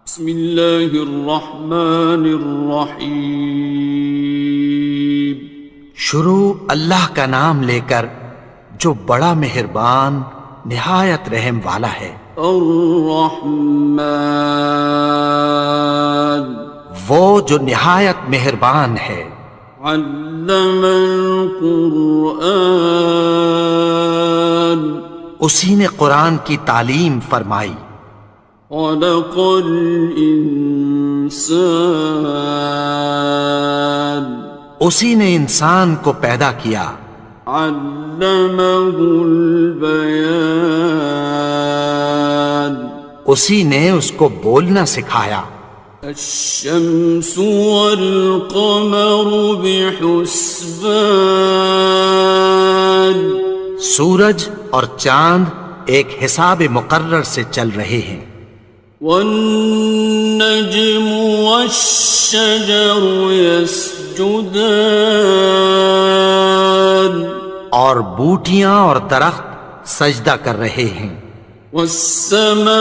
بسم اللہ الرحمن الرحیم۔ شروع اللہ کا نام لے کر جو بڑا مہربان نہایت رحم والا ہے۔ الرحمن، وہ جو نہایت مہربان ہے۔ علم القرآن، اسی نے قرآن کی تعلیم فرمائی۔ خلق الانسان، اسی نے انسان کو پیدا کیا۔ علمہ البیان، اسی نے اس کو بولنا سکھایا۔ الشمس والقمر بحسبان، سورج اور چاند ایک حساب مقرر سے چل رہے ہیں۔ والنجم والشجر يسجدان، اور بوٹیاں اور درخت سجدہ کر رہے ہیں۔ والسماء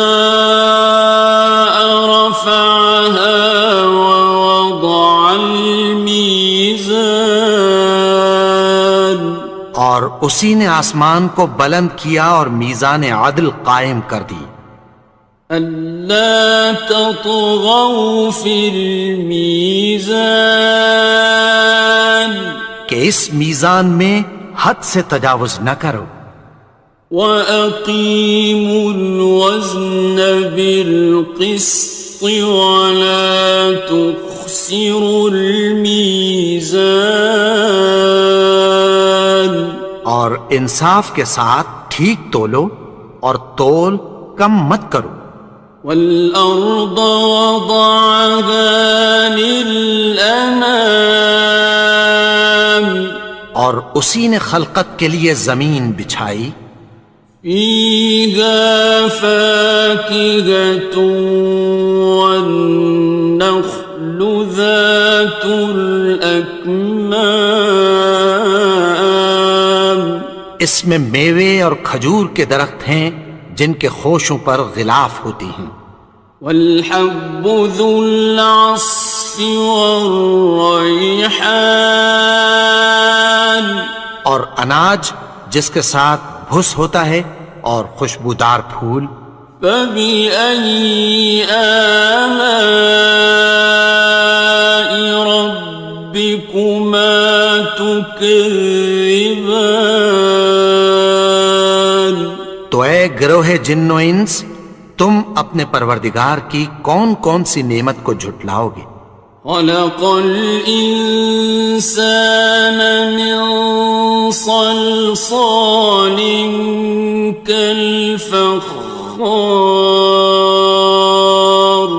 رفعها ووضع الميزان، اور اسی نے آسمان کو بلند کیا اور میزان عدل قائم کر دی۔ ألا تطغوا في الميزان، کہ اس میزان میں حد سے تجاوز نہ کرو۔ وَأَقِيمُوا الْوَزْنَ بِالْقِسْطِ وَلَا تُخْسِرُوا الْمِيزَانَ، اور انصاف کے ساتھ ٹھیک تولو اور تول کم مت کرو۔ وَالْأَرْضَ وَضَعَهَا لِلْأَنَامِ، اور اسی نے خلقت کے لیے زمین بچھائی۔ فِيهَا فَاكِهَةٌ وَالنَّخْلُ ذَاتُ الْأَكْمَامِ، اس میں میوے اور کھجور کے درخت ہیں جن کے خوشوں پر غلاف ہوتی ہیں۔ وَالْحَبُّ ذُو الْعَصْفِ وَالرَّيْحَانِ، اور اناج جس کے ساتھ بھس ہوتا ہے اور خوشبودار پھول۔ فَبِأَيِّ آلَاءِ رَبِّكُمَا تُكَذِّبَانِ، تو اے گروہ جن و انس، تم اپنے پروردگار کی کون کون سی نعمت کو جھٹلاؤ گے؟ خَلَقَ الْإِنسَانَ مِنْ صَلْصَالٍ كَالْفَخَّارِ،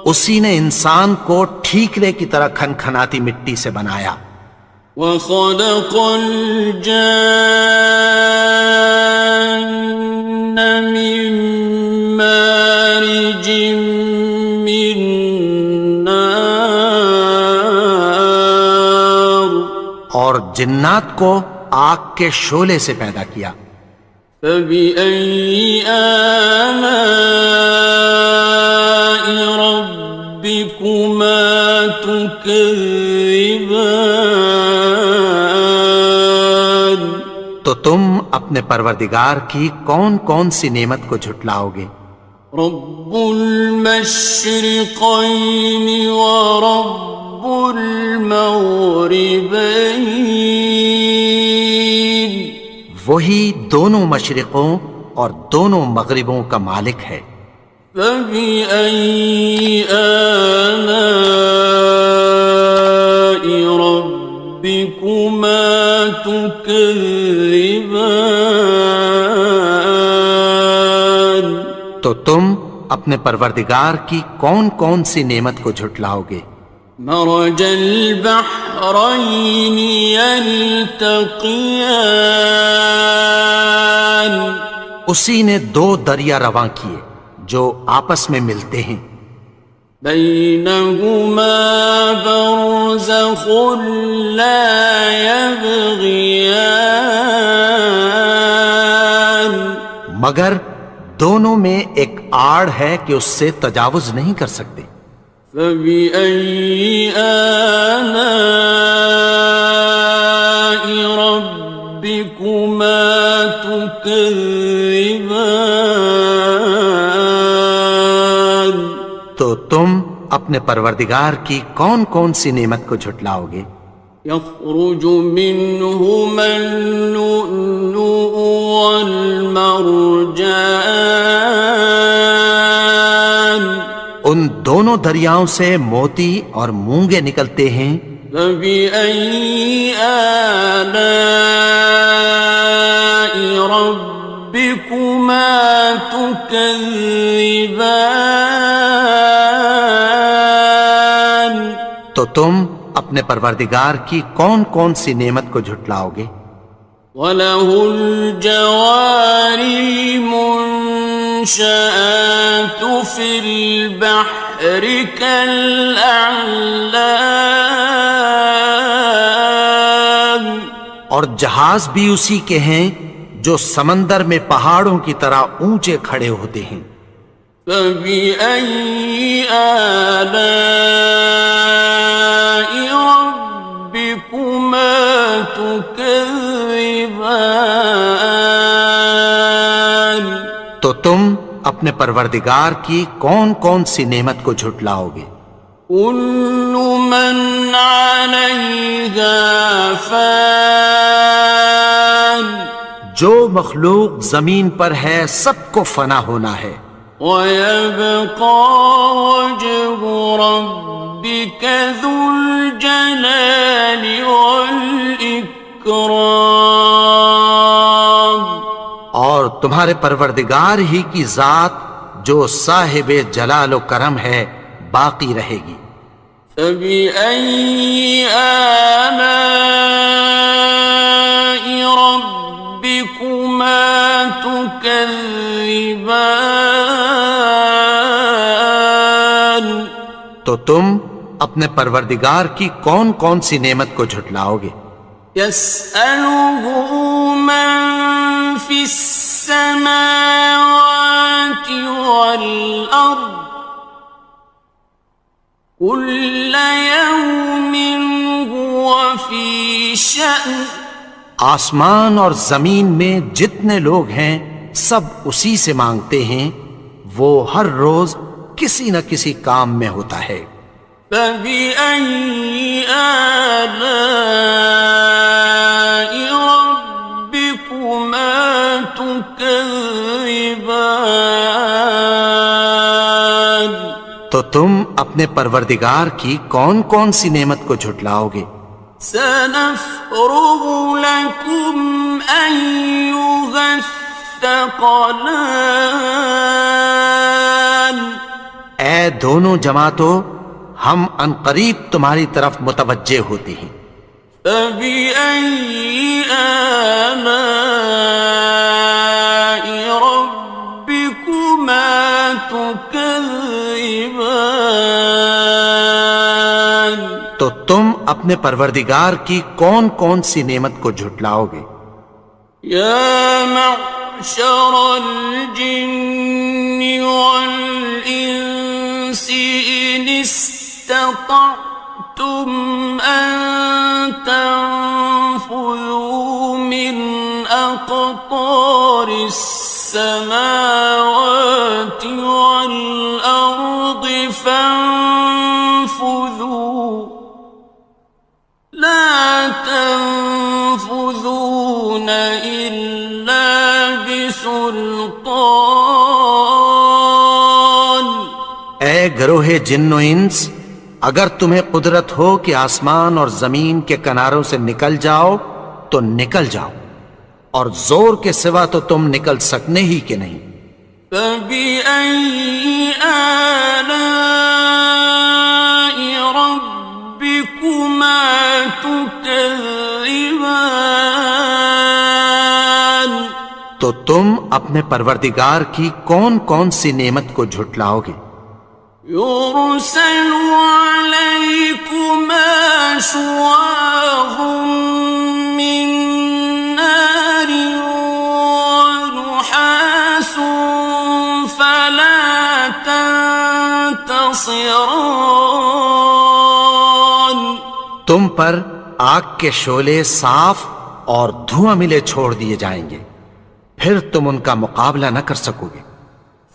اسی نے انسان کو ٹھیکرے کی طرح کھنکھناتی مٹی سے بنایا۔ وَخَلَقَ الْجَانَّ مِن مَّارِجٍ مِّن نَّارٍ، اور جنات کو آگ کے شعلے سے پیدا کیا۔ فَبِأَيِّ آلَاءِ رَبِّكُمَا تُكَذِّبَانِ، تو تم اپنے پروردگار کی کون کون سی نعمت کو جھٹلاؤ گے؟ رب المشرقين ورب المغربين، وہی دونوں مشرقوں اور دونوں مغربوں کا مالک ہے۔ فَبِأَيِّ آلَاءِ رَبِّكُمَا تُكَذِّبَانِ، تو تم اپنے پروردگار کی کون کون سی نعمت کو جھٹلاؤ گے؟ مرج البحرين يلتقيان، اسی نے دو دریا رواں کیے جو آپس میں ملتے ہیں۔ بينهما برزخ لا يبغيان، مگر دونوں میں ایک آڑ ہے کہ اس سے تجاوز نہیں کر سکتے. فبأي آلاء ربكما تكذبان. تو تم اپنے پروردگار کی کون کون سی نعمت کو جھٹلاؤ گے؟ يخرج منهما اللؤلؤ والمرجان. ان دونوں دریاؤں سے موتی اور مونگے نکلتے ہیں. فبأي آلاء ربكما تكذبان. تو تم اپنے پروردگار کی کون کون سی نعمت کو جھٹلاؤ گے؟ وَلَهُ الْجَوَارِ الْمُنشَآتُ فِي الْبَحْرِ كَالْأَعْلَامِ. اور جہاز بھی اسی کے ہیں جو سمندر میں پہاڑوں کی طرح اونچے کھڑے ہوتے ہیں. فَبِأَيِّ آلَاءِ رَبِّكُمَا تُكَذِّبَانِ. تو تم اپنے پروردگار کی کون کون سی نعمت کو جھٹلاؤ گے؟ كُلُّ مَنْ عَلَيْهَا فَانٍ. جو مخلوق زمین پر ہے سب کو فنا ہونا ہے. وَيَبْقَى وَجْهُ رَبِّكَ ذُو الْجَلَالِ وَالْإِكْرَامِ. اور تمہارے پروردگار ہی کی ذات جو صاحب جلال و کرم ہے باقی رہے گی. فَبِأَيِّ آلَاءِ رَبِّكُمَا تُكَذِّبَانِ. تو تم اپنے پروردگار کی کون کون سی نعمت کو جھٹلاؤ گے؟ يَسْأَلُهُ مَن فِي السَّمَاوَاتِ وَالْأَرْضِ كُلَّ يَوْمٍ هُوَ فِي شَأْنٍ. آسمان اور زمین میں جتنے لوگ ہیں سب اسی سے مانگتے ہیں، وہ ہر روز کسی نہ کسی کام میں ہوتا ہے. فَبِأَيِّ آلَاءِ رَبِّكُمَا تُكَذِّبَانِ. تو تم اپنے پروردگار کی کون کون سی نعمت کو جھٹلاؤ گے؟ سَنَفْرُغُ لَكُمْ أَيُّهَ الثَّقَلَانِ. اے دونوں جماعتوں، ہم عنقریب تمہاری طرف متوجہ ہوتے ہیں. فَبِأَيِّ آلَاءِ رَبِّكُمَا تُكَذِّبَانِ. تو تم اپنے پروردگار کی کون کون سی نعمت کو جھٹلاؤ گے؟ يَا مَعْشَرَ الْجِنِّ وَالْإِنسِ إِنِ اسْتَطَعْتُمْ أَن تَنفُذُوا مِنْ أَقْطَارِ السَّمَاوَاتِ وَالْأَرْضِ فَانفُذُوا لَا تَنفُذُونَ إِلَّا بِسُلْطَانٍ. اے گروہ جن و انس، اگر تمہیں قدرت ہو کہ آسمان اور زمین کے کناروں سے نکل جاؤ تو نکل جاؤ، اور زور کے سوا تو تم نکل سکنے ہی کہ نہیں. فَبِأَيِّ آلَاءِ رَبِّكُمَا تُكَذِّبَانِ. تو تم اپنے پروردگار کی کون کون سی نعمت کو جھٹلاؤ گے؟ يُرْسَلُ عَلَيْكُمَا شُوَاظٌ مِّن نَّارٍ وَنُحَاسٌ خاصران. تم پر آگ کے شعلے صاف اور دھواں ملے چھوڑ دیے جائیں گے، پھر تم ان کا مقابلہ نہ کر سکو گے۔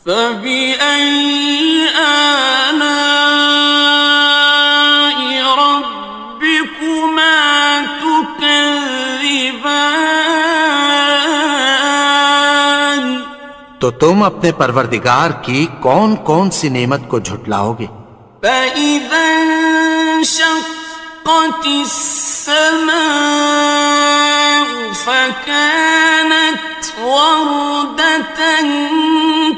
فبأي آلاء ربكما تكذبان. تو تم اپنے پروردگار کی کون کون سی نعمت کو جھٹلاؤ گے؟ فإذا انشقت السماء فكانت وردة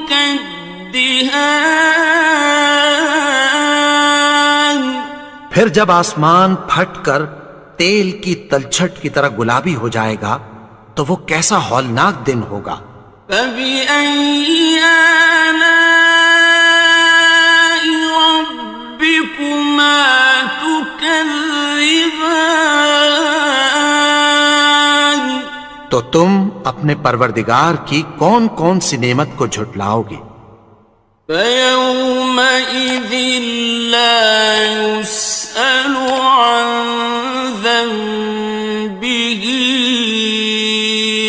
كالدهان. پھر جب آسمان پھٹ کر تیل کی تلچھٹ کی طرح گلابی ہو جائے گا تو وہ کیسا ہولناک دن ہوگا۔ فبأي آلاء ربكما تكذبان. تو تم اپنے پروردگار کی کون کون سی نعمت کو جھٹلاؤ گے؟ فيومئذ لا يسأل عن ذنبه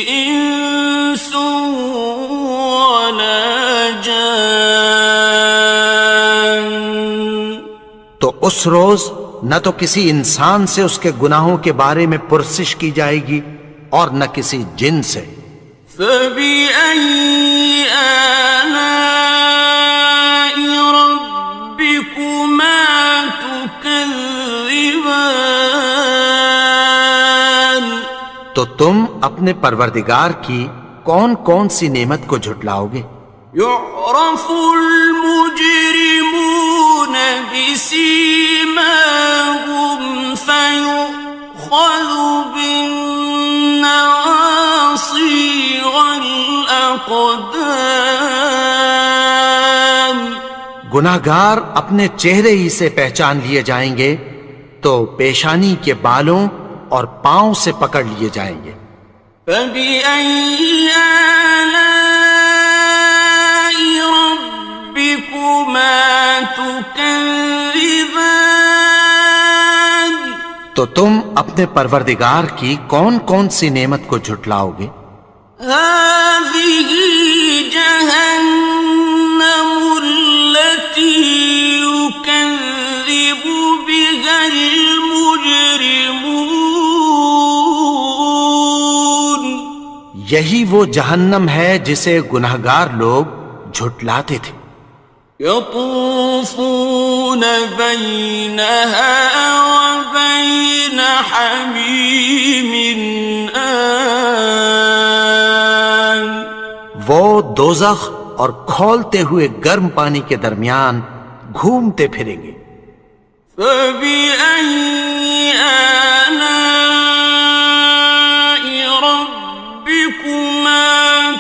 إنس ولا جان. تو اس روز نہ تو کسی انسان سے اس کے گناہوں کے بارے میں پرسش کی جائے گی اور نہ کسی جن سے۔ فبأي آلاء ربكما تكذبان. تو تم اپنے پروردگار کی کون کون سی نعمت کو جھٹلاؤ گے؟ يعرف المجرمون بسيماهم فيؤخذ بالنواصي والأقدام. گناہگار اپنے چہرے ہی سے پہچان لیے جائیں گے تو پیشانی کے بالوں اور پاؤں سے پکڑ لیے جائیں گے۔ فبأي آلاء ربكما تكذبان. تو تم اپنے پروردگار کی کون کون سی نعمت کو جھٹلاؤ گے؟ هذه جهنم التي يكذب بها المجرمون. یہی وہ جہنم ہے جسے گناہگار لوگ جھٹلاتے تھے۔ يطوفون بينها وبين حميم آن. وہ دوزخ اور کھولتے ہوئے گرم پانی کے درمیان گھومتے پھریں گے۔ فبأي آلاء ربكما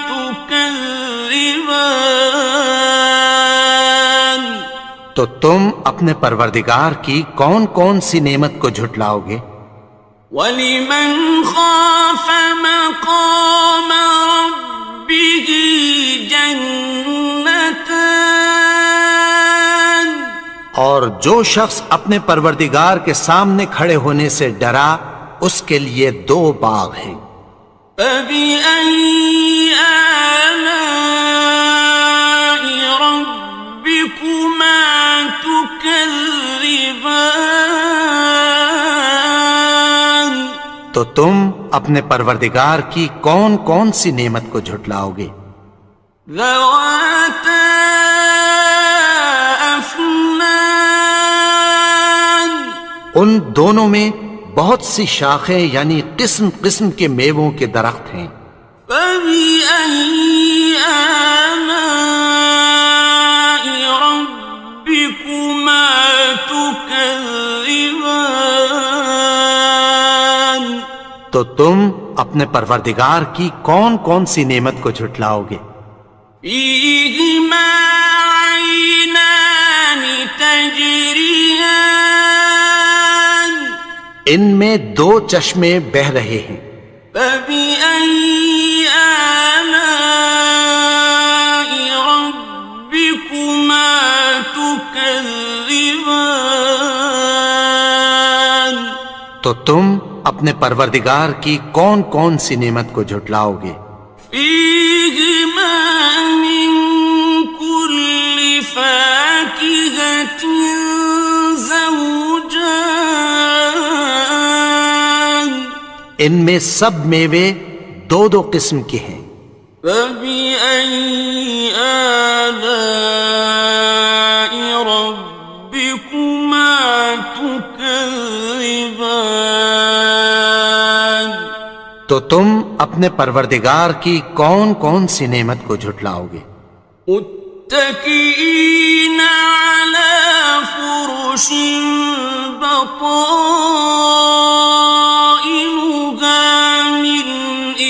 تكذبان. تو تم اپنے پروردگار کی کون کون سی نعمت کو جھٹلاؤ گے؟ وَلِمَنْ خَافَ مَقَامَ رَبِّهِ جَنَّتَانِ. اور جو شخص اپنے پروردگار کے سامنے کھڑے ہونے سے ڈرا اس کے لیے 2 باغ ہیں۔ فَبِأَيِّ آلَاءِ رَبِّكُمَا تُكَذِّبَانِ. تو تم اپنے پروردگار کی کون کون سی نعمت کو جھٹلاؤ گے؟ ذَوَاتَا أَفْنَانٍ. ان دونوں میں بہت سی شاخیں یعنی قسم قسم کے میووں کے درخت ہیں۔ فَبِأَيِّ آلَاءِ رَبِّكُمَا تُكَذِّبَانِ. تو تم اپنے پروردگار کی کون کون سی نعمت کو جھٹلاؤ گے؟ فِيهِمَا عَيْنَانِ تَجْرِيَانِ. ان میں 2 چشمے بہہ رہے ہیں۔ فَبِأَيِّ آلَاءِ رَبِّكُمَا تُكَذِّبَانِ. تكذبان تو تم اپنے پروردگار کی کون کون سی نعمت کو جھٹلاؤ گے؟ فيهما من كل فاكهة زوجان ان میں سب میوے دو دو قسم کے ہیں۔ فبأي آلاء ربكما تكذبان تو تم اپنے پروردگار کی کون کون سی نعمت کو جھٹلاؤ گے؟ متكئين على فرش بطائنها من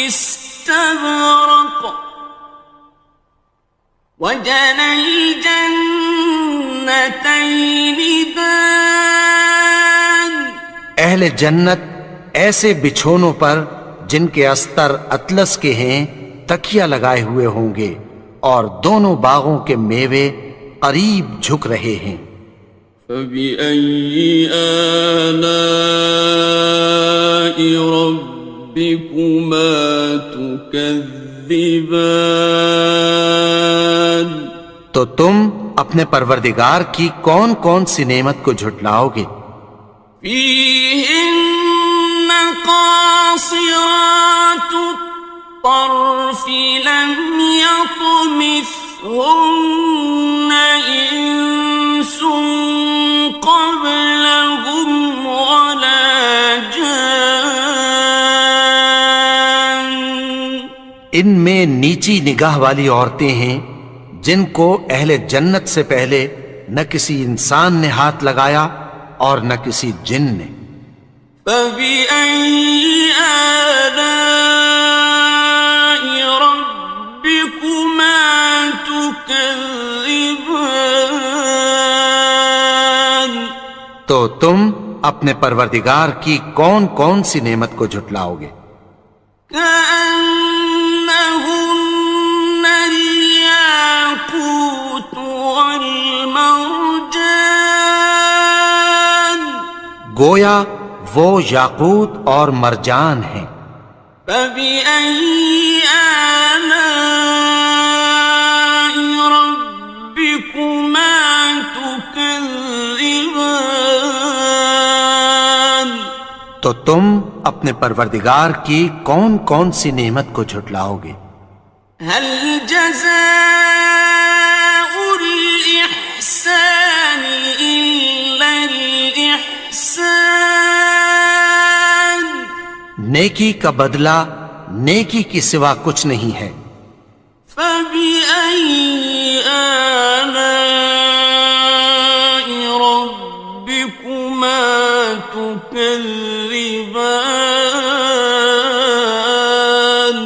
استبرق وجنى الجنتين دان اہل جنت ایسے بچھونوں پر جن کے استر اطلس کے ہیں تکیہ لگائے ہوئے ہوں گے، اور دونوں باغوں کے میوے قریب جھک رہے ہیں۔ فبأي آلاء ربكما تكذبان تو تم اپنے پروردگار کی کون کون سی نعمت کو جھٹلاؤ گے؟ فيهن قاصرات الطرف لم يطمثهن إنس قبلهم ولا جان ان میں نیچی نگاہ والی عورتیں ہیں جن کو اہل جنت سے پہلے نہ کسی انسان نے ہاتھ لگایا اور نہ کسی جن نے۔ فبأي آلاء ربكما تكذبان تو تم اپنے پروردگار کی کون کون سی نعمت کو جھٹلاؤ گے؟ كأنهن الياقوت والمرجان گویا وہ یاقوت اور مرجان ہیں۔ فبأي آلاء ربكما تكذبان تو تم اپنے پروردگار کی کون کون سی نعمت کو جھٹلاؤ گے؟ هل جزاء الإحسان إلا الإحسان نیکی کا بدلہ نیکی کی سوا کچھ نہیں ہے۔ فبأي آلاء ربكما تكذبان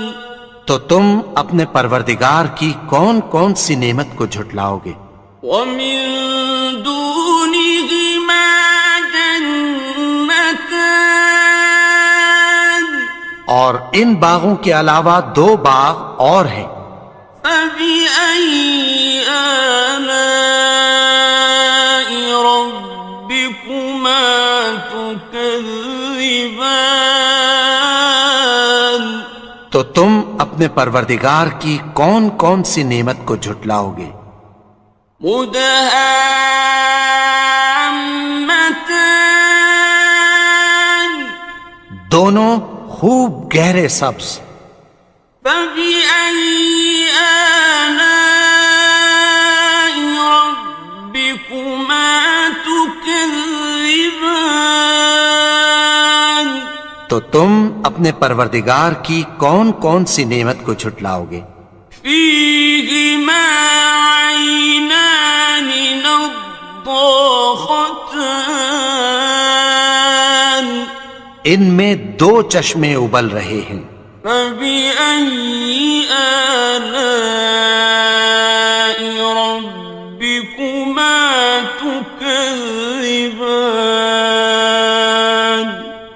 تو تم اپنے پروردگار کی کون کون سی نعمت کو جھٹلاؤ گے؟ ومن دونهما جنتان اور ان باغوں کے علاوہ دو باغ اور ہیں۔ فبأي آلاء ربكما تكذبان تو تم اپنے پروردگار کی کون کون سی نعمت کو جھٹلاؤ گے؟ مدهامتان دونوں خوب گہرے سبز۔ فبأي آلاء ربكما تكذبان تو تم اپنے پروردگار کی کون کون سی نعمت کو جھٹلاؤ گے؟ فيهما عينان نضاختان ان میں دو چشمے ابل رہے ہیں۔ فبأي آلاء ربكما تكذبان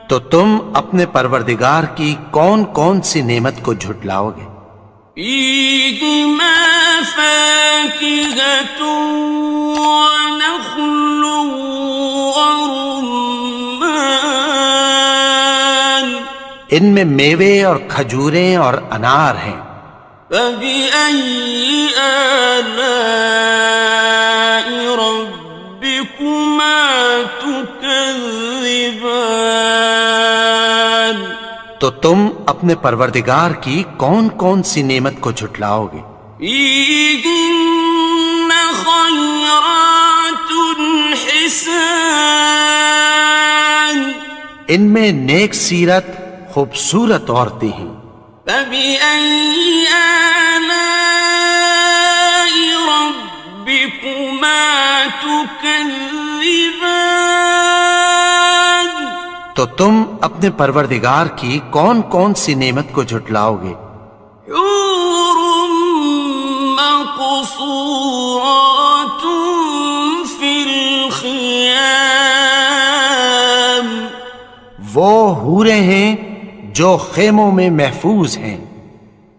تو تم اپنے پروردگار کی کون کون سی نعمت کو جھٹلاؤ گے؟ فيهما فاكهة ونخل ورمان ان میں میوے اور کھجوریں اور انار ہیں. فبأي آلاء ربكما تكذبان تو تم اپنے پروردگار کی کون کون سی نعمت کو جھٹلاؤ گے؟ فيهن خيرات حسان ان میں نیک سیرت خوبصورت عورتیں ہیں. فبأي آلاء ربكما تكذبان تو تم اپنے پروردگار کی کون کون سی نعمت کو جھٹلاؤ گے؟ حور مقصورات في الخيام وہ حوریں ہیں جو خیموں میں محفوظ ہیں.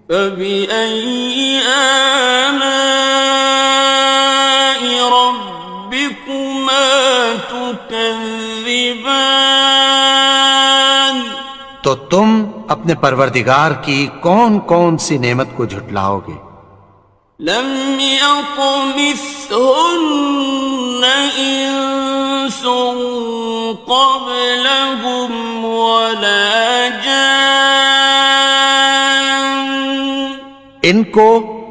فبأي آلاء ربكما تكذبان تو تم اپنے پروردگار کی کون کون سی نعمت کو جھٹلاؤ گے؟ لم يطمثهن إنس قبلهم ولا جان ان کو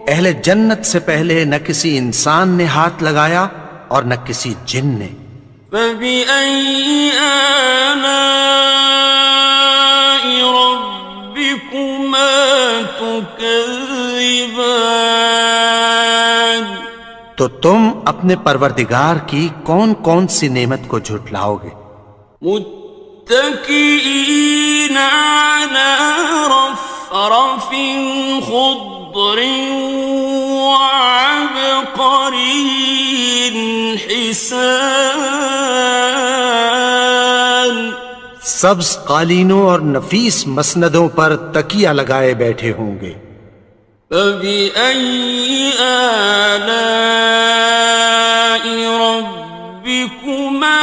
اہل جنت سے پہلے نہ کسی انسان نے ہاتھ لگایا اور نہ کسی جن نے. فبأي آلاء ربكما تكذبان تو تم اپنے پروردگار کی کون کون سی نعمت کو جھٹلاؤ گے؟ متكئين على رفرف خضر وعبقري حسان سبز قالینوں اور نفیس مسندوں پر تکیہ لگائے بیٹھے ہوں گے. فبأي آلاء ربكما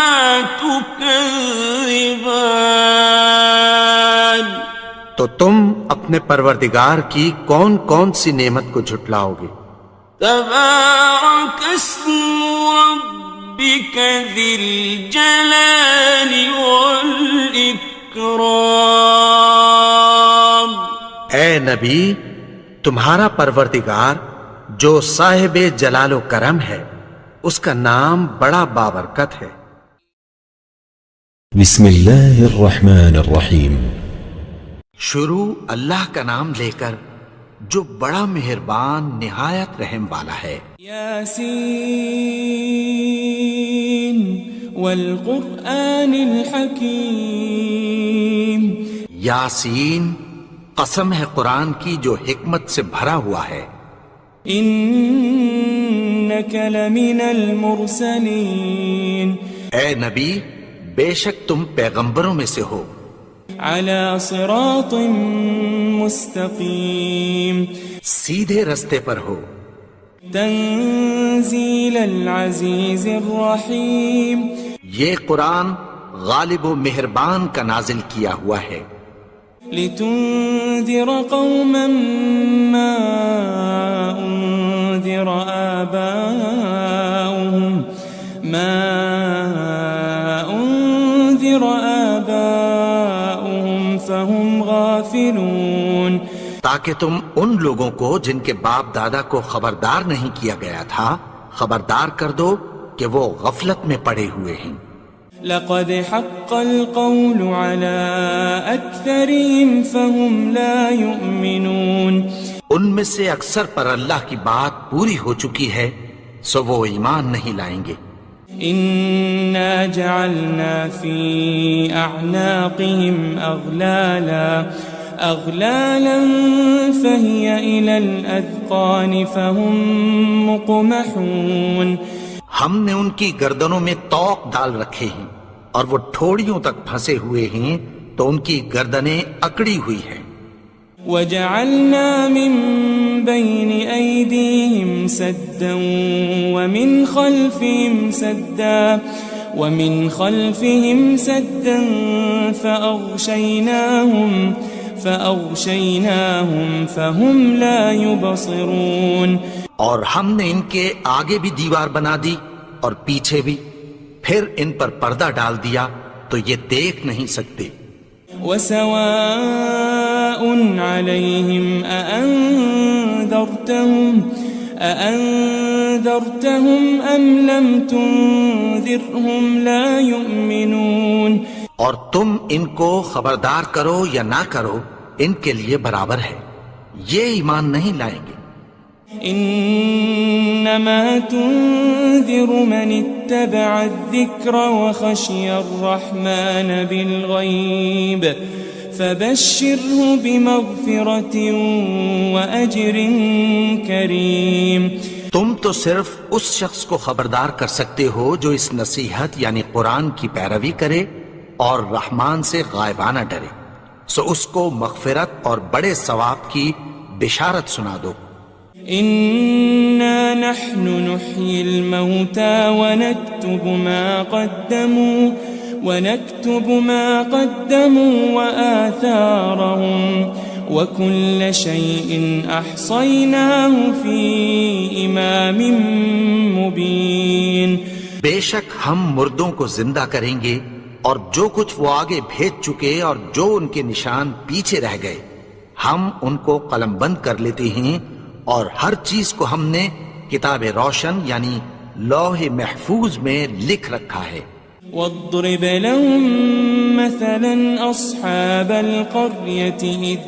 تكذبان تو تم اپنے پروردگار کی کون کون سی نعمت کو جھٹلاؤ گے؟ تبارك اسم ربك ذي الجلال والإكرام اے نبی، تمہارا پروردگار جو صاحب جلال و کرم ہے اس کا نام بڑا بابرکت ہے. بسم اللہ الرحمن الرحیم. شروع اللہ کا نام لے کر جو بڑا مہربان نہایت رحم والا ہے. یاسین والقرآن الحکیم. یاسین، قسم ہے قرآن کی جو حکمت سے بھرا ہوا ہے. انک لمن المرسلین. اے نبی، بے شک تم پیغمبروں میں سے ہو. علی صراط مستقیم. سیدھے رستے پر ہو. تنزیل العزیز الرحیم. یہ قرآن غالب و مہربان کا نازل کیا ہوا ہے. لتنذر قوما ما انذر آباؤهم فهم غافلون. تاکہ تم ان لوگوں کو جن کے باپ دادا کو خبردار نہیں کیا گیا تھا خبردار کر دو کہ وہ غفلت میں پڑے ہوئے ہیں. لقد حق القول على أكثرهم فهم لا يؤمنون. ان میں سے اکثر پر اللہ کی بات پوری ہو چکی ہے سو وہ ایمان نہیں لائیں گے. إنا جعلنا في أعناقهم أغلالا فهي إلى الأذقان فهم مقمحون. ہم نے ان کی گردنوں میں طوق ڈال رکھے ہیں اور وہ ٹھوڑیوں تک پھنسے ہوئے ہیں تو ان کی گردنیں اکڑی ہوئی ہیں. وجعلنا من بين أيديهم سدا ومن خلفهم سدا فأغشيناهم فهم لا يبصرون. اور ہم نے ان کے آگے بھی دیوار بنا دی اور پیچھے بھی، پھر ان پر پردہ ڈال دیا تو یہ دیکھ نہیں سکتے. وسواء عليهم أأنذرتهم أم لم تنذرهم لا يؤمنون. اور تم ان کو خبردار کرو یا نہ کرو، ان کے لیے برابر ہے، یہ ایمان نہیں لائیں گے. انما تنذر من اتبع الذکر وخشی الرحمن بالغیب فبشره بمغفرة واجر کریم. تم تو صرف اس شخص کو خبردار کر سکتے ہو جو اس نصیحت یعنی قرآن کی پیروی کرے اور رحمان سے غائبانہ ڈرے، سو اس کو مغفرت اور بڑے ثواب کی بشارت سنا دو. إنا نحن نحيي الموتى ونكتب ما قدموا وآثارهم وكل شيء أحصيناه في إمام مبين. بے شک ہم مردوں کو زندہ کریں گے اور جو کچھ وہ آگے بھیج چکے اور جو ان کے نشان پیچھے رہ گئے ہم ان کو قلم بند کر لیتے ہیں، اور ہر چیز کو ہم نے کتاب روشن یعنی لوح محفوظ میں لکھ رکھا ہے. واضرب لهم مثلا أصحاب القرية إذ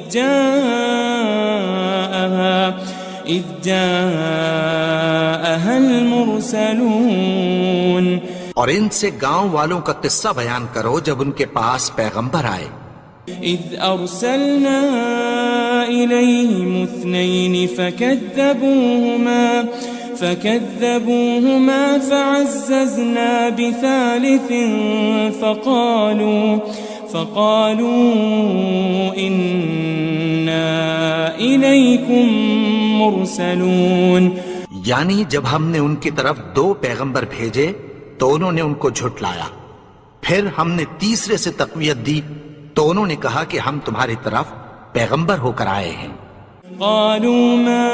جاءها المرسلون. اور ان سے گاؤں والوں کا قصہ بیان کرو جب ان کے پاس پیغمبر آئے. إذ أرسلنا إليهم 2 فكذبوهما فعززنا بثالث فقالوا إنا إليكم مرسلون. یعنی جب ہم نے ان کی طرف 2 پیغمبر بھیجے تو انہوں نے ان کو جھٹلایا، پھر ہم نے تیسرے سے تقویت دی تو انہوں نے کہا کہ ہم تمہاری طرف پیغمبر ہو کر آئے ہیں. قالوا ما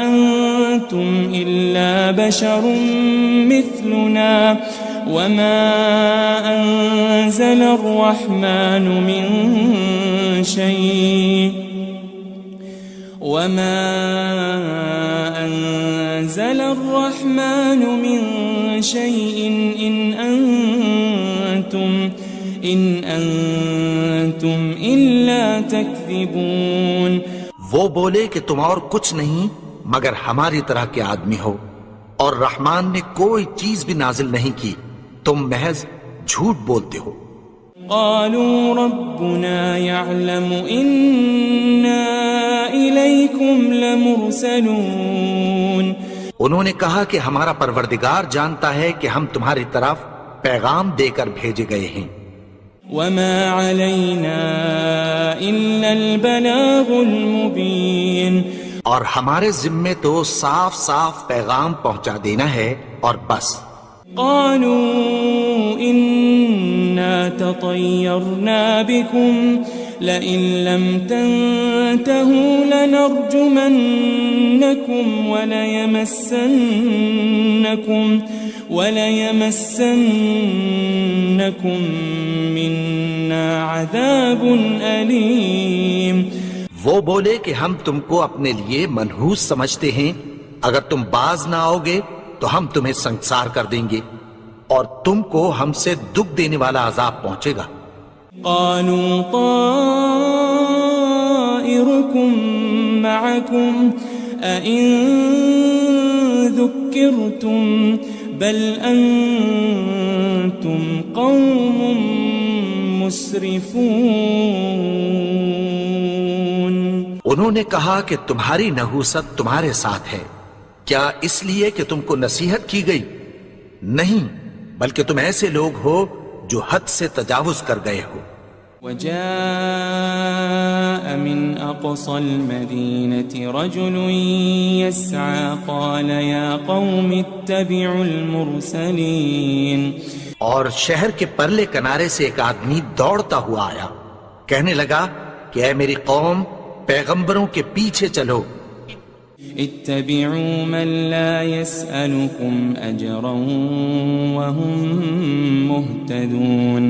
أنتم إلا بشر مثلنا وما أنزل الرحمن من شيء إن أنتم إلا تكذبون. وہ بولے کہ تم اور کچھ نہیں مگر ہماری طرح کے آدمی ہو، اور رحمان نے کوئی چیز بھی نازل نہیں کی، تم محض جھوٹ بولتے ہو. قالوا ربنا يعلم إنا إليكم لمرسلون. انہوں نے کہا کہ ہمارا پروردگار جانتا ہے کہ ہم تمہاری طرف پیغام دے کر بھیجے گئے ہیں. وما علينا إلا البلاغ المبين. اور ہمارے ذمے تو صاف صاف پیغام پہنچا دینا ہے اور بس. قالوا إنا تطيرنا بكم لئن لم تنتهوا لنرجمنكم وليمسنكم منا عذاب أليم. وہ بولے کہ ہم تم کو اپنے لیے منحوس سمجھتے ہیں، اگر تم باز نہ آؤ گے تو ہم تمہیں سنسار کر دیں گے اور تم کو ہم سے دکھ دینے والا عذاب پہنچے گا. قالوا طائركم معكم أئن ذكرتم بل أنتم قوم مسرفون. انہوں نے کہا کہ تمہاری نحوست تمہارے ساتھ ہے، کیا اس لیے کہ تم کو نصیحت کی گئی؟ نہیں، بلکہ تم ایسے لوگ ہو جو حد سے تجاوز کر گئے ہو. وجاء من أقصى المدينة رجل يسعى قال يا قوم اتبعوا المرسلين. اور شہر کے پرلے کنارے سے ایک آدمی دوڑتا ہوا آیا، کہنے لگا کہ اے میری قوم، پیغمبروں کے پیچھے چلو. اتبعوا من لا يسألكم أجرا وهم مهتدون.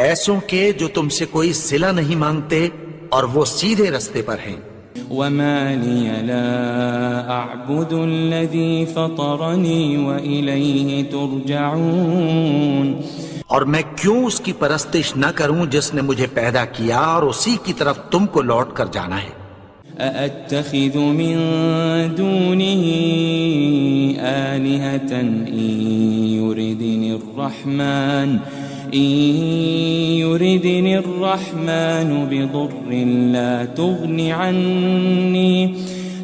ایسوں کے جو تم سے کوئی صلہ نہیں مانگتے اور وہ سیدھے رستے پر ہیں. وما لي لا أعبد الذي فطرني وإليه ترجعون. اور میں کیوں اس کی پرستش نہ کروں جس نے مجھے پیدا کیا اور اسی کی طرف تم کو لوٹ کر جانا ہے. أأتخذ من دونه آلهة إن يردني الرحمن بضر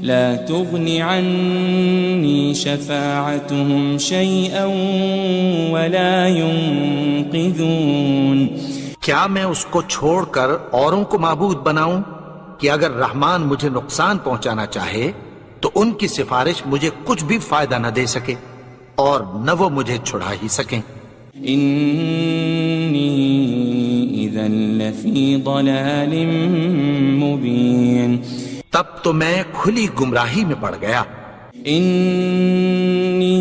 لا تغني عني شفاعتهم شيئا ولا ينقذون. کیا میں اس کو چھوڑ کر اوروں کو معبود بناؤں کہ اگر رحمان مجھے نقصان پہنچانا چاہے تو ان کی سفارش مجھے کچھ بھی فائدہ نہ دے سکے اور نہ وہ مجھے چھڑا ہی سکیں. إني إذا لفي ضلال مبين. تب تو میں کھلی گمراہی میں پڑ گیا. إني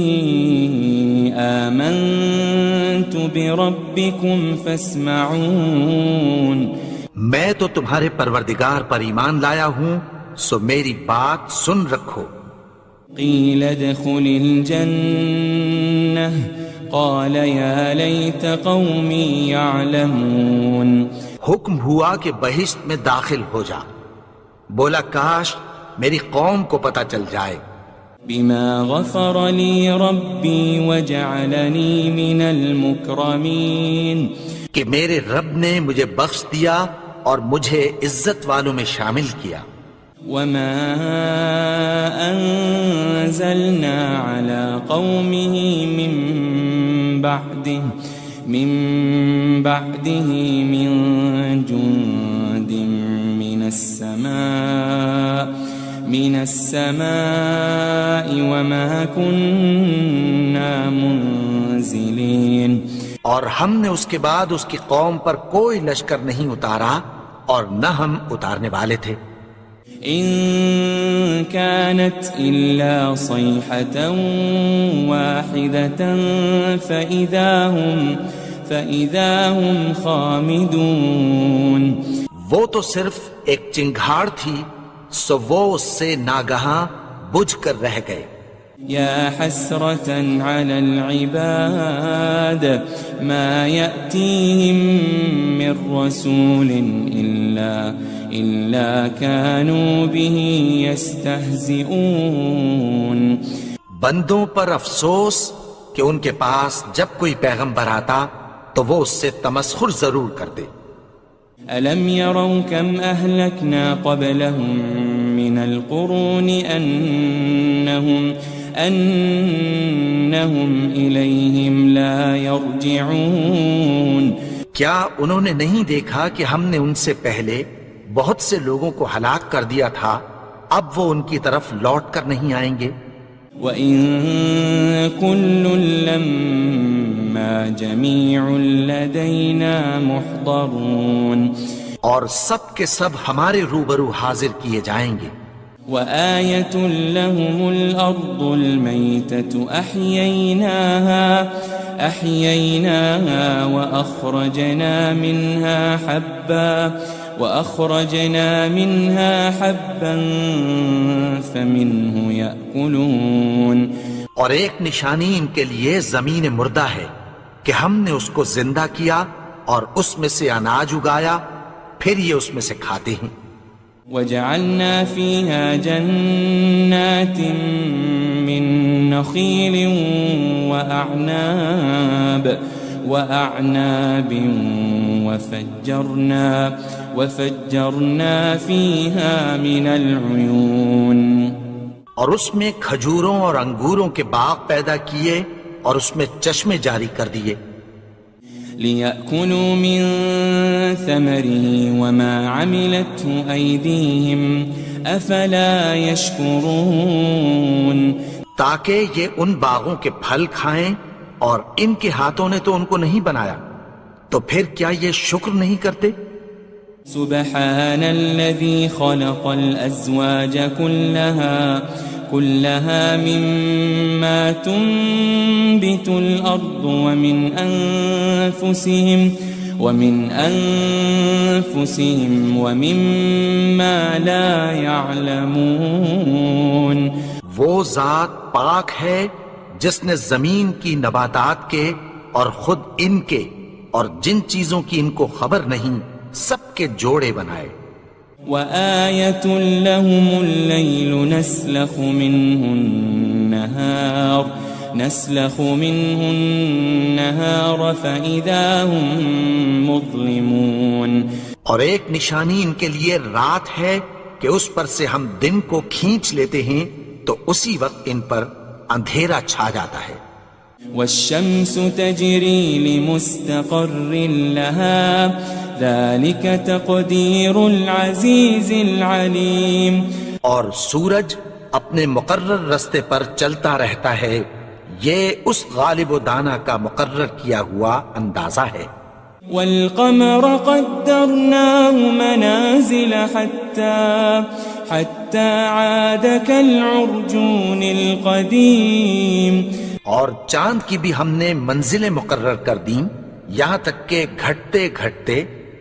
آمنت بربكم فاسمعون. میں تو تمہارے پروردگار پر ایمان لایا ہوں، سو میری بات سن رکھو. قيل ادخل الجنة قال يا ليت قومي يعلمون. حکم ہوا کہ بہشت میں داخل ہو جا. بولا کاش میری قوم کو پتہ چل جائے. بما غفر لي ربي وجعلني من المكرمين. کہ میرے رب نے مجھے بخش دیا اور مجھے عزت والوں میں شامل کیا. وما أنزلنا على قومه من بعده من جند من السماء وما كنا منزلين. اور ہم نے اس کے بعد اس کی قوم پر کوئی لشکر نہیں اتارا اور نہ ہم اتارنے والے تھے. إن كانت إلا صيحة واحدة فإذا هم خامدون. وہ تو صرف ایک چنگھاڑ تھی، سو وہ اس سے ناگہاں بجھ کر رہ گئے. يا حسرة على العباد ما يأتيهم من رسول إلا كانوا به يستهزئون. بندوں پر افسوس کہ ان کے پاس جب کوئی پیغمبر آتا تو وہ اس سے تمسخر ضرور کرتے. ألم يروا كم أهلكنا قبلهم من القرون أنهم إليهم لا يرجعون. کیا انہوں نے نہیں دیکھا کہ ہم نے ان سے پہلے بہت سے لوگوں کو ہلاک کر دیا تھا، اب وہ ان کی طرف لوٹ کر نہیں آئیں گے. وَإِن كُلٌّ لَمَّا جَمِيعٌ لَدَيْنَا مُحْضَرُونَ. اور سب کے سب ہمارے روبرو حاضر کیے جائیں گے. وآية لهم الأرض الميتة أحييناها وأخرجنا منها حبا فمنه يأكلون. اور ایک نشانی ان کے لیے زمین مردہ ہے کہ ہم نے اس کو زندہ کیا اور اس میں سے اناج اگایا، پھر یہ اس میں سے کھاتے ہیں. وجعلنا فيها جنات من نخيل وأعناب وفجرنا فيها من العيون. اور اس میں کھجوروں اور انگوروں کے باغ پیدا کیے اور اس میں چشمے جاری کر دیے. ليأكلوا من ثمره وما عملته أيديهم أفلا يشكرون تاکہ یہ ان باغوں کے پھل کھائیں اور ان کے ہاتھوں نے تو ان کو نہیں بنایا، تو پھر کیا یہ شکر نہیں کرتے؟ سبحان الذي خلق الأزواج كلها مما تنبت الأرض ومن أنفسهم ومما لا يعلمون وہ ذات پاک ہے جس نے زمین کی نباتات کے اور خود ان کے اور جن چیزوں کی ان کو خبر نہیں سب کے جوڑے بنائے۔ وآية لهم الليل نسلخ منه النهار فإذا هم مظلمون اور ایک نشانی ان کے لیے رات ہے کہ اس پر سے ہم دن کو کھینچ لیتے ہیں تو اسی وقت ان پر اندھیرا چھا جاتا ہے۔ والشمس تجري لمستقر لها ذلك تقدير العزيز العليم اور سورج اپنے مقرر رستے پر چلتا رہتا ہے، یہ اس غالب و دانا کا مقرر کیا ہوا اندازہ ہے۔ والقمر قدرناه منازل حتى عاد كالعرجون القديم اور چاند کی بھی ہم نے منزلیں مقرر کر دیں یہاں تک کہ گھٹتے گھٹتے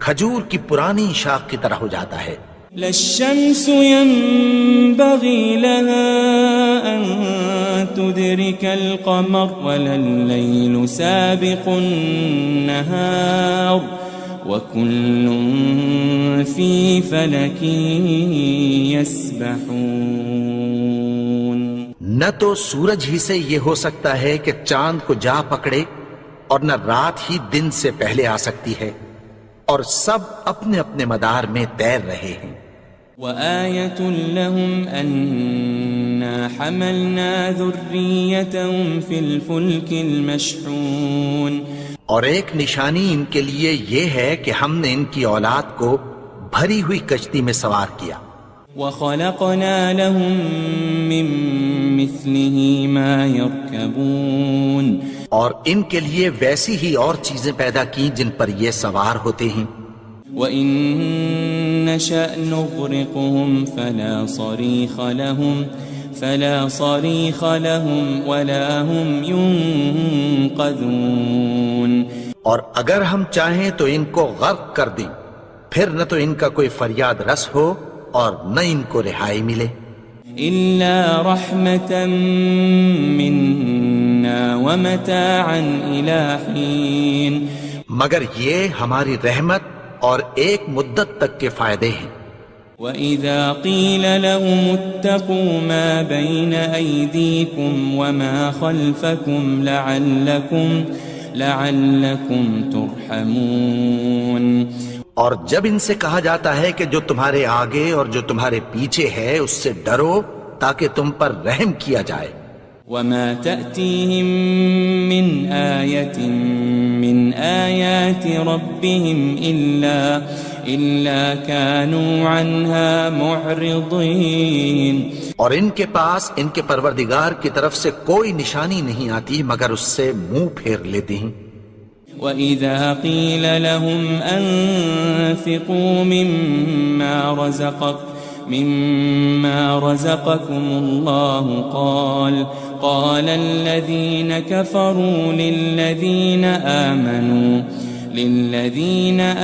کھجور کی پرانی شاخ کی طرح ہو جاتا ہے۔ لا الشمس ينبغي لها أن تدرك القمر ولا الليل سابق النهار وكل في فلك يسبحون نہ تو سورج ہی سے یہ ہو سکتا ہے کہ چاند کو جا پکڑے اور نہ رات ہی دن سے پہلے آ سکتی ہے، اور سب اپنے اپنے مدار میں تیر رہے ہیں۔ وآية لهم أنا حملنا ذريتهم في الفلك المشحون اور ایک نشانی ان کے لیے یہ ہے کہ ہم نے ان کی اولاد کو بھری ہوئی کشتی میں سوار کیا۔ وخلقنا لهم من مثله ما يركبون اور ان کے لیے ویسی ہی اور چیزیں پیدا کی جن پر یہ سوار ہوتے ہیں۔ وَإِن نَّشَأْ نُغْرِقْهُمْ فَلَا صَرِيخَ لَهُمْ وَلَا هُمْ يُنقَذُونَ اور اگر ہم چاہیں تو ان کو غرق کر دیں، پھر نہ تو ان کا کوئی فریاد رس ہو اور نہ ان کو رہائی ملے۔ إِلَّا رَحْمَةً مِّنَّا وَمَتَاعًا إِلَى حِينٍ مگر یہ ہماری رحمت اور ایک مدت تک کے فائدے ہیں۔ وَإِذَا قِيلَ لَهُمُ اتَّقُوا مَا بَيْنَ أَيْدِيكُمْ وَمَا خَلْفَكُمْ لَعَلَّكُمْ تُرْحَمُونَ اور جب ان سے کہا جاتا ہے کہ جو تمہارے آگے اور جو تمہارے پیچھے ہے اس سے ڈرو تاکہ تم پر رحم کیا جائے۔ وَمَا تَأْتِيهِم مِّنْ آيَةٍ مِّنْ آيَاتِ رَبِّهِمْ إِلَّا كَانُوا عَنْهَا مُعْرِضِينَ اور ان کے پاس ان کے پروردگار کی طرف سے کوئی نشانی نہیں آتی مگر اس سے منہ پھیر لیتے ہیں۔ وَإِذَا قِيلَ لَهُمْ أَنفِقُوا مِمَّا رَزَقَكُمُ اللَّهُ قَالَ الَّذِينَ كَفَرُوا لِلَّذِينَ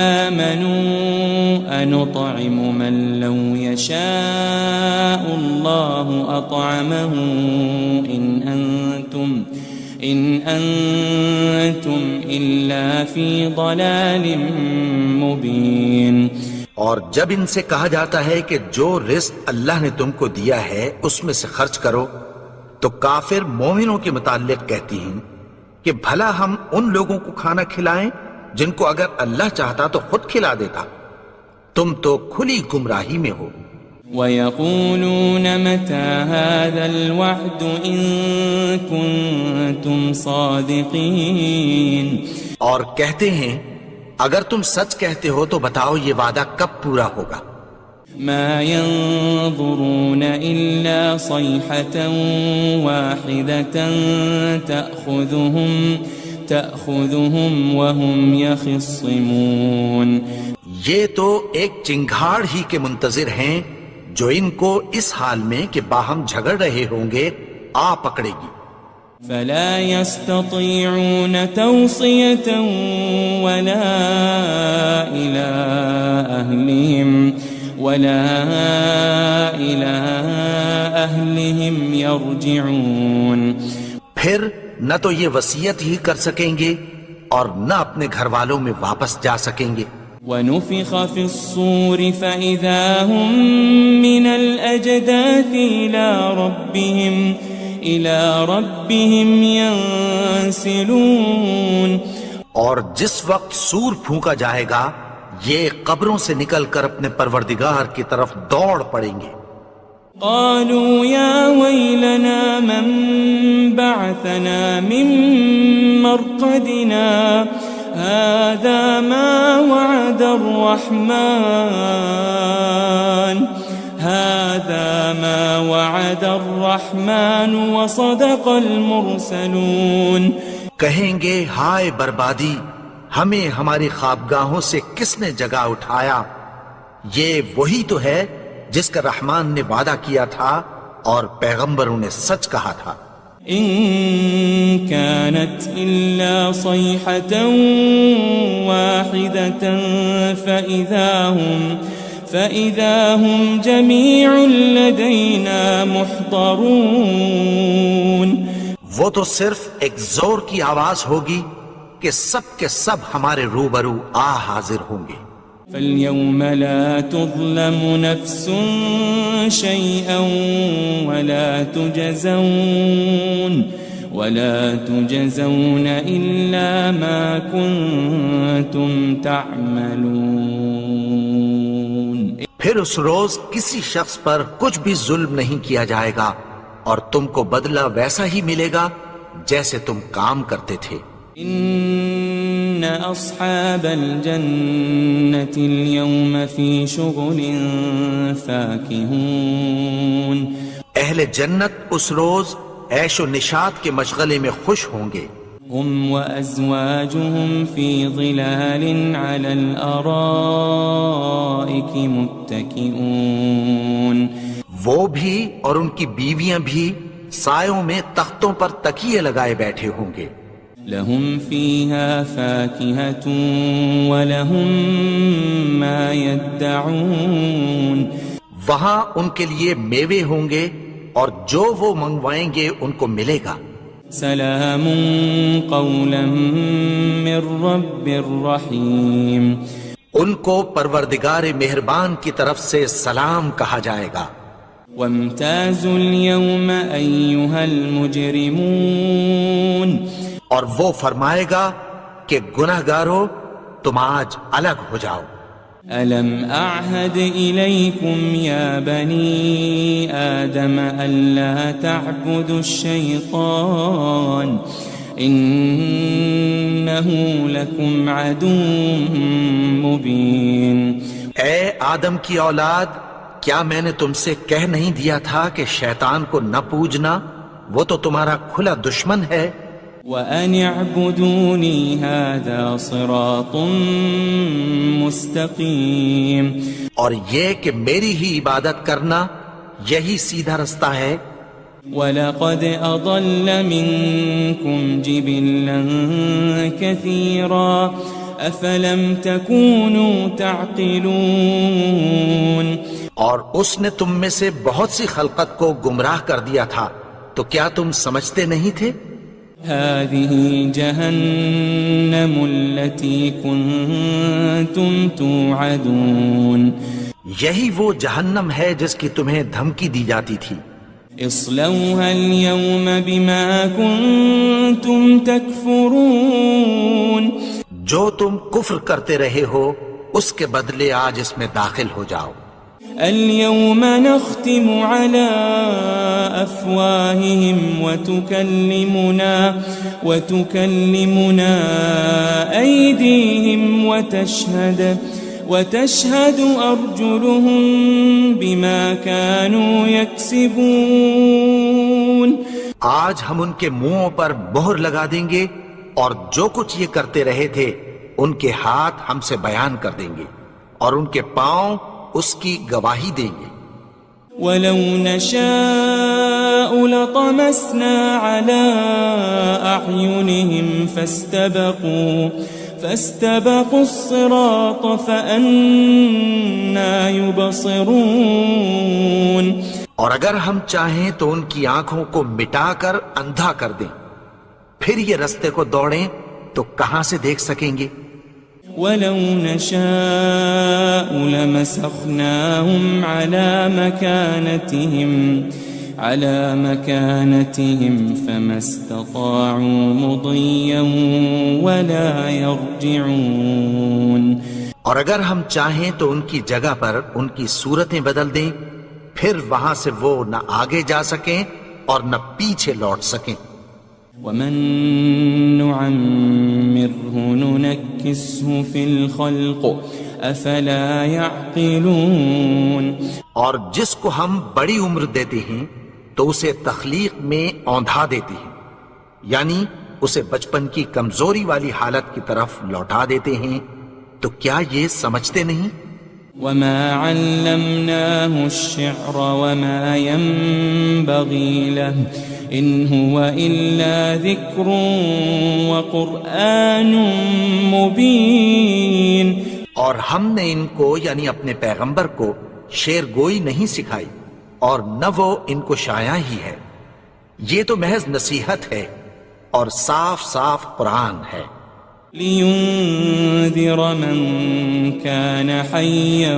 آمَنُوا أَنُطْعِمُ مَن لَّوْ يَشَاءُ اللَّهُ أَطْعَمَهُ إِنْ أَنْتُمْ إِلَّا فِي ضَلَالٍ مُبِينٍ اور جب ان سے کہا جاتا ہے کہ جو رزق اللہ نے تم کو دیا ہے اس میں سے خرچ کرو، تو کافر مومنوں کے متعلق کہتی ہیں کہ بھلا ہم ان لوگوں کو کھانا کھلائیں جن کو اگر اللہ چاہتا تو خود کھلا دیتا، تم تو کھلی گمراہی میں ہو۔ وَيَقُولُونَ مَتَى هَذَا الْوَعْدُ إِن كُنتُمْ صَادِقِينَ اور اور کہتے ہیں اگر تم سچ کہتے ہو تو بتاؤ یہ وعدہ کب پورا ہوگا؟ ما ينظرون إلا صيحة واحدة تأخذهم وهم يخصمون. یہ تو ایک چنگھاڑ ہی کے منتظر ہیں جو ان کو اس حال میں کہ باہم جھگڑ رہے ہوں گے آ پکڑے گی. فلا يستطيعون توصية ولا إلى أهلهم يرجعون. پھر نہ تو یہ وصیت ہی کر سکیں گے اور نہ اپنے گھر والوں میں واپس جا سکیں گے. ونفخ في الصور فإذا هم من الأجداث إلى ربهم ينسلون. اور جس وقت سور پھونکا جائے گا یہ قبروں سے نکل کر اپنے پروردگار کی طرف دوڑ پڑیں گے. قالوا يا ويلنا من بعثنا من مرقدنا هذا ما وعد الرحمن وصدق المرسلون. کہیں گے ہائے بربادی، ہمیں ہماری خوابگاہوں سے کس نے جگا اٹھایا؟ یہ وہی تو ہے جس کا رحمان نے وعدہ کیا تھا اور پیغمبروں نے سچ کہا تھا. إن كانت إلا صيحة واحدة فإذا هم جميع لدينا محضرون. وہ تو صرف ایک زور کی آواز ہوگی کہ سب کے سب ہمارے روبرو آ حاضر ہوں گے. فاليوم لا تظلم نفس شيئا ولا تجزون إلا ما كنتم تعملون. پھر اس روز کسی شخص پر کچھ بھی ظلم نہیں کیا جائے گا اور تم کو بدلہ ویسا ہی ملے گا جیسے تم کام کرتے تھے. إن أصحاب الجنة اليوم في شغل فاكهون. اہل جنت اس روز عیش و نشاط کے مشغلے میں خوش ہوں گے. هم وأزواجهم في ظلال على الأرائك متكئون. وہ بھی اور ان کی بیویاں بھی سایوں میں تختوں پر تکیے لگائے بیٹھے ہوں گے. لهم فيها فاكهة ولهم ما يدعون. وہاں ان کے لیے میوے ہوں گے اور جو وہ منگوائیں گے ان کو ملے گا. سلام قولا من رب رحیم. ان کو پروردگار مہربان کی طرف سے سلام کہا جائے گا. وامتازوا اليوم أيها المجرمون. اور وہ فرمائے گا کہ گناہگارو تم آج الگ ہو جاؤ. ألم أعهد إليكم يا بني آدم ألا تعبدوا الشيطان إنه لكم عدو مبين. اے آدم کی اولاد، کیا میں نے تم سے کہہ نہیں دیا تھا کہ شیطان کو نہ پوجنا، وہ تو تمہارا کھلا دشمن ہے. وَأَنِ اعْبُدُونِي هَذَا صِرَاطٌ مُسْتَقِيمٌ. اور یہ کہ میری ہی عبادت کرنا یہی سیدھا رستہ ہے. وَلَقَدْ أَضَلَّ مِنْكُمْ جِبِلًّا كَثِيرًا أَفَلَمْ تَكُونُوا تَعْقِلُونَ. اور اس نے تم میں سے بہت سی خلقت کو گمراہ کر دیا تھا، تو کیا تم سمجھتے نہیں تھے؟ هذه جهنم التي كنتم توعدون. یہی وہ جہنم ہے جس کی تمہیں دھمکی دی جاتی تھی. اصلوها اليوم بما كنتم تكفرون. جو تم کفر کرتے رہے ہو اس کے بدلے آج اس میں داخل ہو جاؤ. اليوم نختم على أفواههم وتكلمنا أيديهم وتشهد أرجلهم بما كانوا يكسبون. آج ہم ان کے منہوں پر مہر لگا دیں گے اور جو کچھ یہ کرتے رہے تھے ان کے ہاتھ ہم سے بیان کر دیں گے اور ان کے پاؤں اس کی گواہی دیں گے. وَلَوْ نَشَاءُ لَطَمَسْنَا عَلَىٰ أَعْيُنِهِمْ فَاسْتَبَقُوا الصِّرَاطَ فَأَنَّىٰ يُبْصِرُونَ. اور اگر ہم چاہیں تو ان کی آنکھوں کو مٹا کر اندھا کر دیں، پھر یہ رستے کو دوڑیں تو کہاں سے دیکھ سکیں گے. وَلَوْ نَشَاءُ لَمَسَخْنَاهُمْ عَلَىٰ مَكَانَتِهِمْ فَمَا اسْتَطَاعُوا مُضِيًّا وَلَا يَرْجِعُونَ. اور اگر ہم چاہیں تو ان کی جگہ پر ان کی صورتیں بدل دیں، پھر وہاں سے وہ نہ آگے جا سکیں اور نہ پیچھے لوٹ سکیں. وَمَن نُعَمِّرْهُ نُنَكِّسْهُ فِي الْخَلْقِ أَفَلَا يَعْقِلُونَ. اور جس کو ہم بڑی عمر دیتے ہیں تو اسے تخلیق میں اوندھا دیتے ہیں، یعنی اسے بچپن کی کمزوری والی حالت کی طرف لوٹا دیتے ہیں. تو کیا یہ سمجھتے نہیں؟ وَمَا عَلَّمْنَاهُ الشِّعْرَ وَمَا يَنبَغِي لَهُ إِنْ هُوَ إِلَّا ذِكْرٌ وَقُرْآنٌ مُبِينٌ. اور ہم نے ان کو یعنی اپنے پیغمبر کو شعر گوئی نہیں سکھائی اور نہ وہ ان کو شایع ہی ہے، یہ تو محض نصیحت ہے اور صاف صاف قرآن ہے. لِيُنذِرَ مَن كَانَ حَيًّا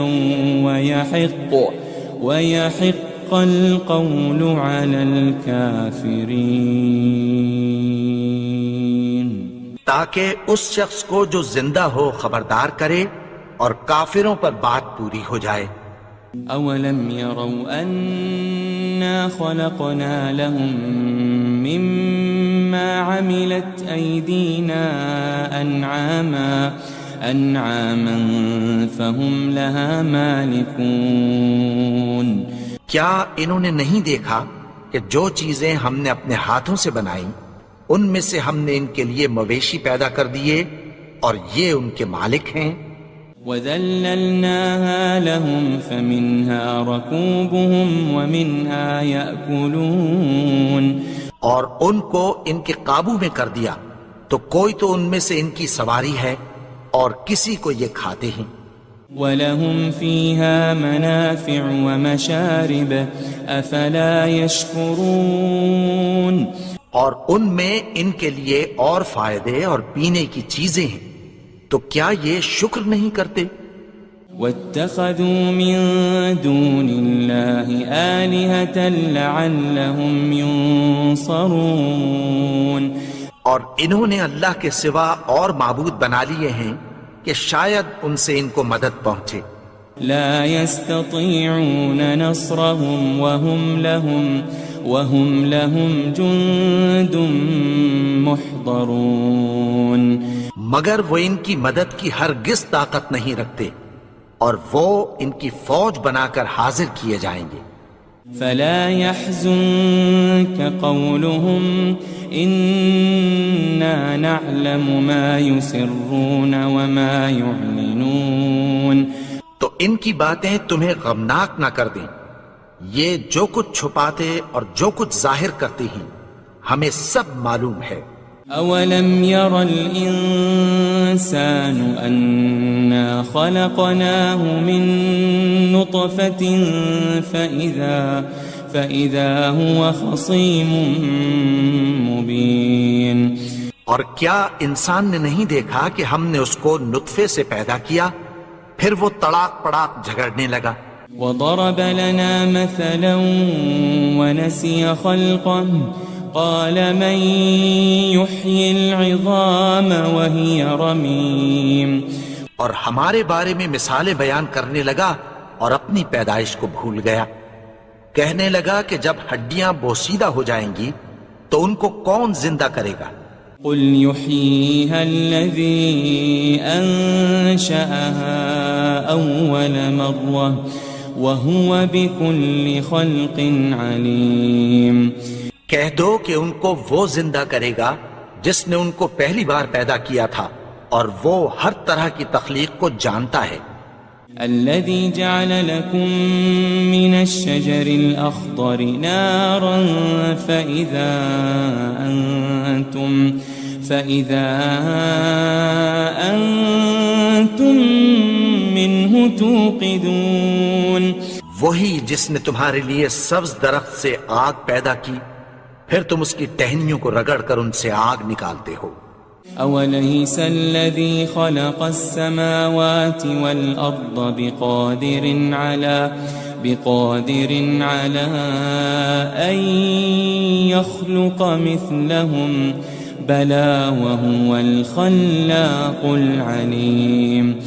وَيَحِقَّ الْقَوْلُ عَلَى الْكَافِرِينَ. تاکہ اس شخص کو جو زندہ ہو خبردار کرے اور کافروں پر بات پوری ہو جائے. أَوَلَمْ يَرَوْا أَنَّا خَلَقْنَا لَهُم مِّمَّا عَمِلَتْ أَيْدِينَا أَنْعَامًا فَهُمْ لَهَا مَالِكُونَ. کیا انہوں نے نہیں دیکھا کہ جو چیزیں ہم نے اپنے ہاتھوں سے بنائیں ان میں سے ہم نے ان کے لیے مویشی پیدا کر دیے اور یہ ان کے مالک ہیں. وَذَلَّلْنَاهَا لَهُمْ فَمِنْهَا رَكُوبُهُمْ وَمِنْهَا يَأْكُلُونَ. اور ان کو ان کے قابو میں کر دیا تو کوئی تو ان میں سے ان کی سواری ہے اور کسی کو یہ کھاتے ہیں. وَلَهُمْ فِيهَا مَنَافِعُ وَمَشَارِبُ أَفَلَا يَشْكُرُونَ. اور ان میں ان کے لیے اور فائدے اور پینے کی چیزیں ہیں، تو کیا یہ شکر نہیں کرتے؟ وَاتَّخَذُوا مِن دُونِ اللَّهِ آلِهَةً لَعَلَّهُمْ يُنصَرُونَ. اور انہوں نے اللہ کے سوا اور معبود بنا لیے ہیں کہ شاید ان سے ان کو مدد پہنچے. لا يستطيعون نصرهم وهم لهم جند محضرون. مگر وہ ان کی مدد کی ہرگز طاقت نہیں رکھتے اور وہ ان کی فوج بنا کر حاضر کیے جائیں گے. فلا يحزنك قولهم إنا نعلم ما يسرون وما يعلنون. تو ان کی باتیں تمہیں غمناک نہ کر دیں، یہ جو کچھ چھپاتے اور جو کچھ ظاہر کرتے ہیں ہمیں سب معلوم ہے. أولم ير الإنسان أنا خلقناه من نطفة فإذا هو خصيم مبين. اور کیا انسان نے نہیں دیکھا کہ ہم نے اس کو نطفے سے پیدا کیا پھر وہ تڑاک پڑاک جھگڑنے لگا. وضرب لنا مثلا ونسي خلقه قال من يحيي العظام وهي رميم. اور ہمارے بارے میں مثالیں بیان کرنے لگا اور اپنی پیدائش کو بھول گیا. کہنے لگا کہ جب ہڈیاں بوسیدہ ہو جائیں گی تو ان کو کون زندہ کرے گا قل يحييها الذي أنشأها أول مرة وهو بكل خلق عليم. کہہ دو کہ ان کو وہ زندہ کرے گا جس نے ان کو پہلی بار پیدا کیا تھا اور وہ ہر طرح کی تخلیق کو جانتا ہے. الذي جعل لكم من الشجر الأخضر نارا فإذا أنتم منه توقدون. وہی جس نے تمہارے لیے سبز درخت سے آگ پیدا کی پھر تم اس کی ٹہنیوں کو رگڑ کر ان سے آگ نکالتے ہو. أوليس الذي خلق السماوات والأرض بقادر على أن يخلق مثلهم بلى وهو الخلاق العليم.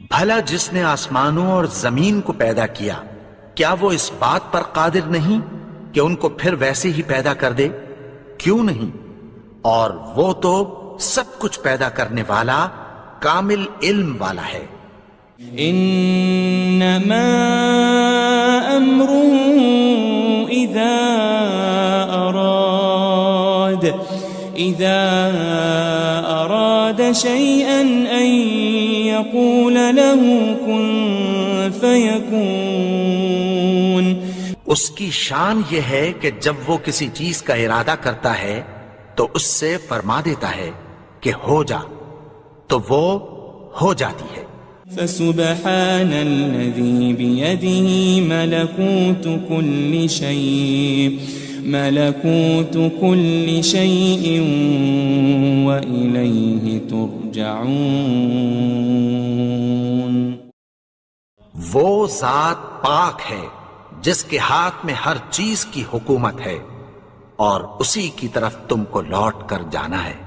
بھلا جس نے آسمانوں اور زمین کو پیدا کیا کیا وہ اس بات پر قادر نہیں کہ ان کو پھر ویسے ہی پیدا کر دے؟ کیوں نہیں؟ اور وہ تو سب کچھ پیدا کرنے والا کامل علم والا ہے. انما امره اذا اراد شيئا ان يقول له كن فيكون. اس کی شان یہ ہے کہ جب وہ کسی چیز کا ارادہ کرتا ہے تو اس سے فرما دیتا ہے کہ ہو جا تو وہ ہو جاتی ہے. فسبحان الذي بيده ملكوت كل شيء وإليه ترجعون. وہ ذات پاک ہے جس کے ہاتھ میں ہر چیز کی حکومت ہے اور اسی کی طرف تم کو لوٹ کر جانا ہے.